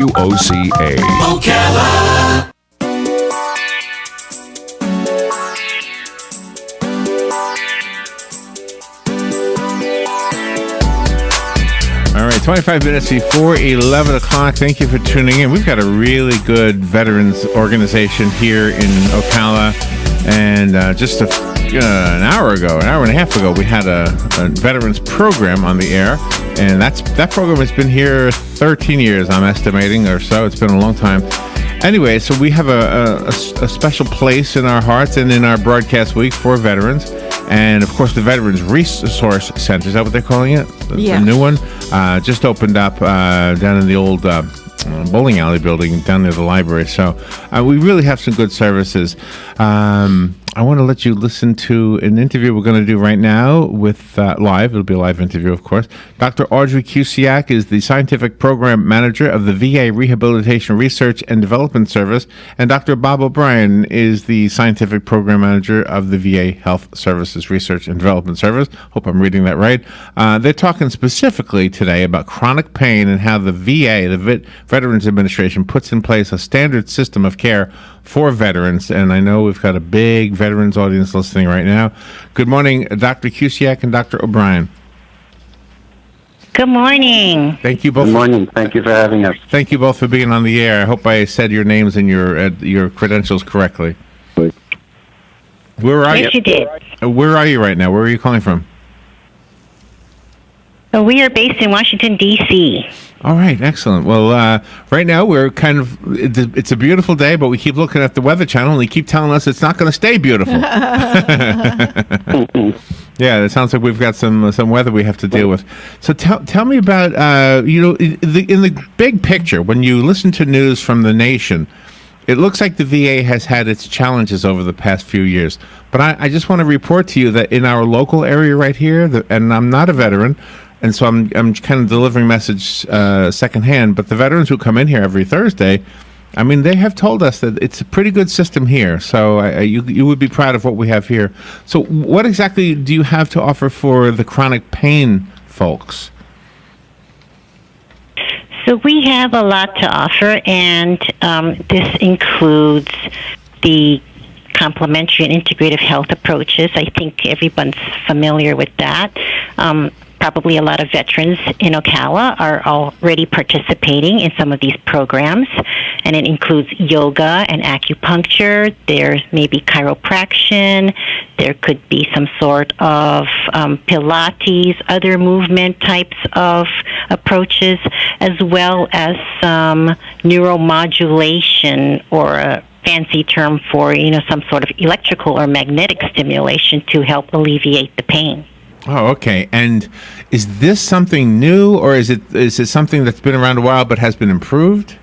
WOCA. Ocala. All right, 25 minutes before 11 o'clock. Thank you for tuning in. We've got a really good veterans organization here in Ocala. And just an hour and a half ago, we had a veterans program on the air. And that program has been here 13 years, I'm estimating, or so. It's been a long time. Anyway, so we have a special place in our hearts and in our broadcast week for veterans. And, of course, the Veterans Resource Center, is that what they're calling it? Yeah. The new one just opened up down in the old bowling alley building down near the library. So we really have some good services. I want to let you listen to an interview we're going to do right now with live. It'll be a live interview, of course. Dr. Audrey Kusiak is the Scientific Program Manager of the VA Rehabilitation Research and Development Service, and Dr. Bob O'Brien is the Scientific Program Manager of the VA Health Services Research and Development Service. Hope I'm reading that right. They're talking specifically today about chronic pain and how the VA, the Veterans Administration, puts in place a standard system of care for veterans, and I know we've got a big veterans audience listening right now. Good morning, Dr. Kusiak and Dr. O'Brien. Good morning. Thank you both. Good morning. Thank you for having us. Thank you both for being on the air. I hope I said your names and your credentials correctly. Where are Yes, you? you did. Where are you right now? Where are you calling from? So we are based in Washington, D.C. All right, excellent. Well, right now we're it's a beautiful day, but we keep looking at the Weather Channel and they keep telling us it's not going to stay beautiful. Yeah, it sounds like we've got some weather we have to deal with. So tell me about, in the big picture, when you listen to news from the nation, it looks like the VA has had its challenges over the past few years. But I just want to report to you that in our local area right here, and I'm not a veteran, and so I'm kind of delivering message secondhand, but the veterans who come in here every Thursday, I mean, they have told us that it's a pretty good system here. So you would be proud of what we have here. So what exactly do you have to offer for the chronic pain folks? So we have a lot to offer, and this includes the complementary and integrative health approaches. I think everyone's familiar with that. Probably a lot of veterans in Ocala are already participating in some of these programs, and it includes yoga and acupuncture. There may be chiropraction. There could be some sort of Pilates, other movement types of approaches, as well as some neuromodulation, or a fancy term for, some sort of electrical or magnetic stimulation to help alleviate the pain. Oh, okay. And is this something new, or is it something that's been around a while but has been improved?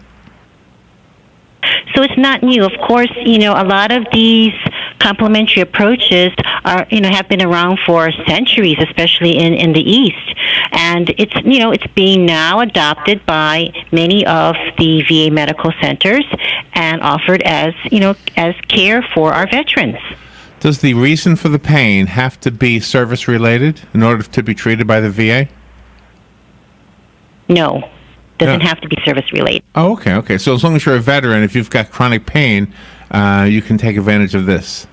So it's not new. Of course, a lot of these complementary approaches have been around for centuries, especially in the East. And it's being now adopted by many of the VA medical centers and offered as care for our veterans. Does the reason for the pain have to be service-related in order to be treated by the VA? No, doesn't have to be service-related. Oh, okay. So as long as you're a veteran, if you've got chronic pain, you can take advantage of this.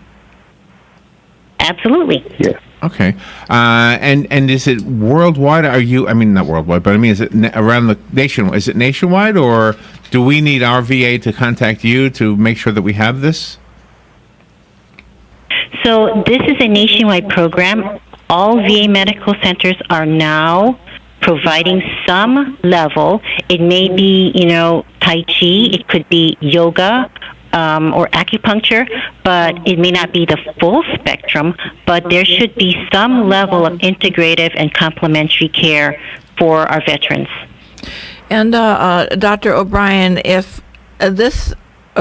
Absolutely. Yes. Okay. And is it worldwide? Not worldwide, but is it around the nation? Is it nationwide, or do we need our VA to contact you to make sure that we have this? So this is a nationwide program. All VA medical centers are now providing some level. It may be, Tai Chi. It could be yoga or acupuncture, but it may not be the full spectrum. But there should be some level of integrative and complementary care for our veterans. And Dr. O'Brien, if this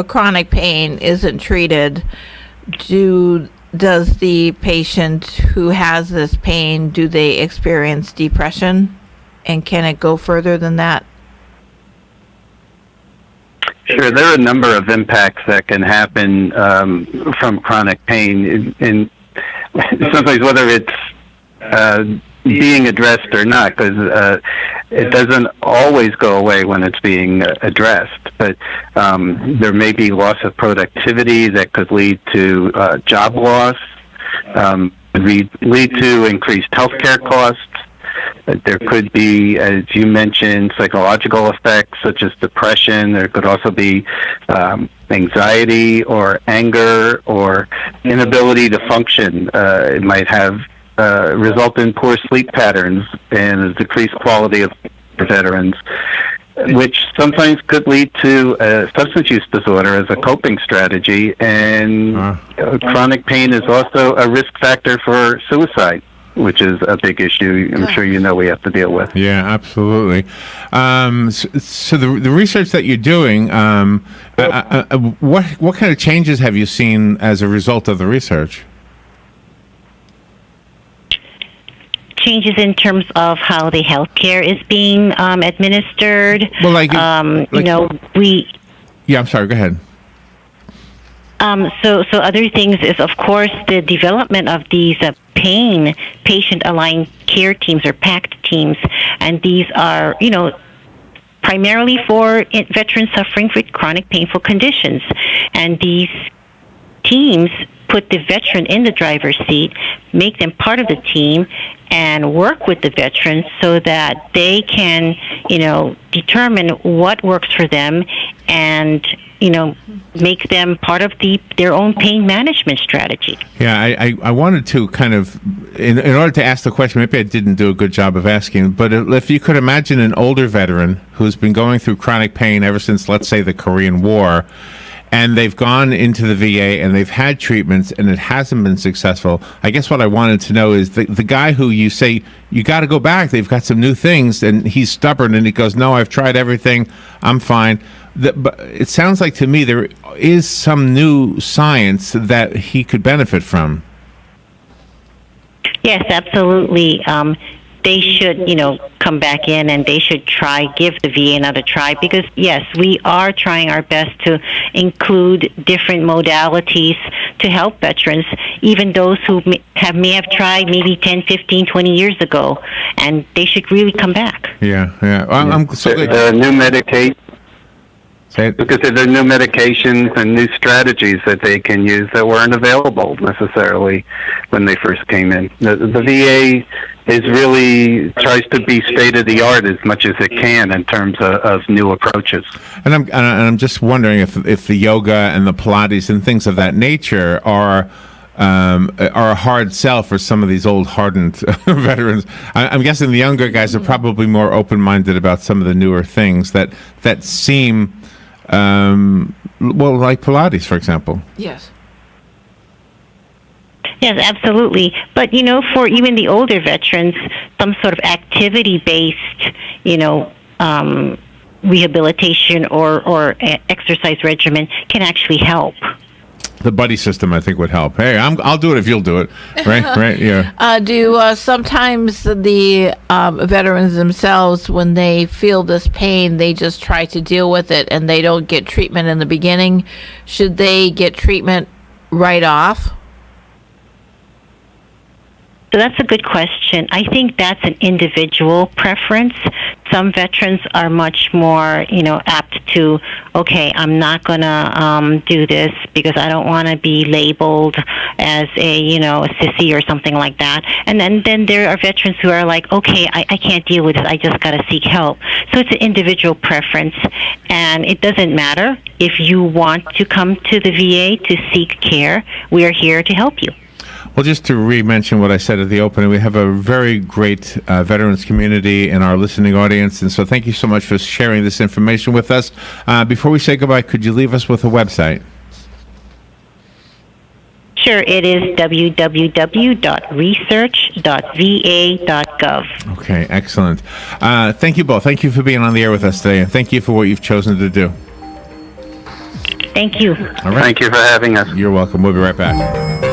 chronic pain isn't treated, does the patient who has this pain, do they experience depression? And can it go further than that? Sure. There are a number of impacts that can happen from chronic pain. And sometimes whether it's being addressed or not, because it doesn't always go away when it's being addressed, but there may be loss of productivity that could lead to job loss, lead to increased healthcare costs. There could be, as you mentioned, psychological effects such as depression. There could also be anxiety or anger or inability to function. It might have result in poor sleep patterns and a decreased quality of veterans, which sometimes could lead to a substance use disorder as a coping strategy. And chronic pain is also a risk factor for suicide, which is a big issue I'm sure you know we have to deal with. Yeah, absolutely. So the research that you're doing, what kind of changes have you seen as a result of the research? Changes in terms of how the healthcare is being administered. Well, Yeah, I'm sorry. Go ahead. So other things is, of course, the development of these patient-aligned care teams or PACT teams, and these are, primarily for veterans suffering with chronic painful conditions. And these teams put the veteran in the driver's seat, make them part of the team, and work with the veterans so that they can, determine what works for them and, make them part of their own pain management strategy. Yeah, I wanted to kind of, in order to ask the question, maybe I didn't do a good job of asking, but if you could imagine an older veteran who's been going through chronic pain ever since, let's say, the Korean War, and they've gone into the VA and they've had treatments and it hasn't been successful. I guess what I wanted to know is the guy who you say, you got to go back, they've got some new things, and he's stubborn and he goes, no, I've tried everything, I'm fine. But it sounds like to me there is some new science that he could benefit from. Yes, absolutely. They should, come back in and they should give the VA another try because, yes, we are trying our best to include different modalities to help veterans, even those who may have tried maybe 10, 15, 20 years ago, and they should really come back. Yeah. I'm so there are new medications. Because there are new medications and new strategies that they can use that weren't available necessarily when they first came in. The VA tries to be state of the art as much as it can in terms of new approaches. And I'm just wondering if the yoga and the Pilates and things of that nature are a hard sell for some of these old hardened veterans. I'm guessing the younger guys are probably more open-minded about some of the newer things that seem. Like Pilates, for example. Yes. Yes, absolutely. But, for even the older veterans, some sort of activity-based, rehabilitation or exercise regimen can actually help. The buddy system, I think, would help. Hey, I'll do it if you'll do it. Right, yeah. Do sometimes the veterans themselves, when they feel this pain, they just try to deal with it and they don't get treatment in the beginning? Should they get treatment right off? So that's a good question. I think that's an individual preference. Some veterans are much more, apt to, okay, I'm not going to do this because I don't want to be labeled as a sissy or something like that. And then there are veterans who are like, okay, I can't deal with it. I just got to seek help. So it's an individual preference. And it doesn't matter if you want to come to the VA to seek care. We are here to help you. Well, just to re-mention what I said at the opening, we have a very great veterans community in our listening audience, and so thank you so much for sharing this information with us. Before we say goodbye, could you leave us with a website? Sure, it is www.research.va.gov. Okay, excellent. Thank you both. Thank you for being on the air with us today, and thank you for what you've chosen to do. Thank you. All right. Thank you for having us. You're welcome. We'll be right back.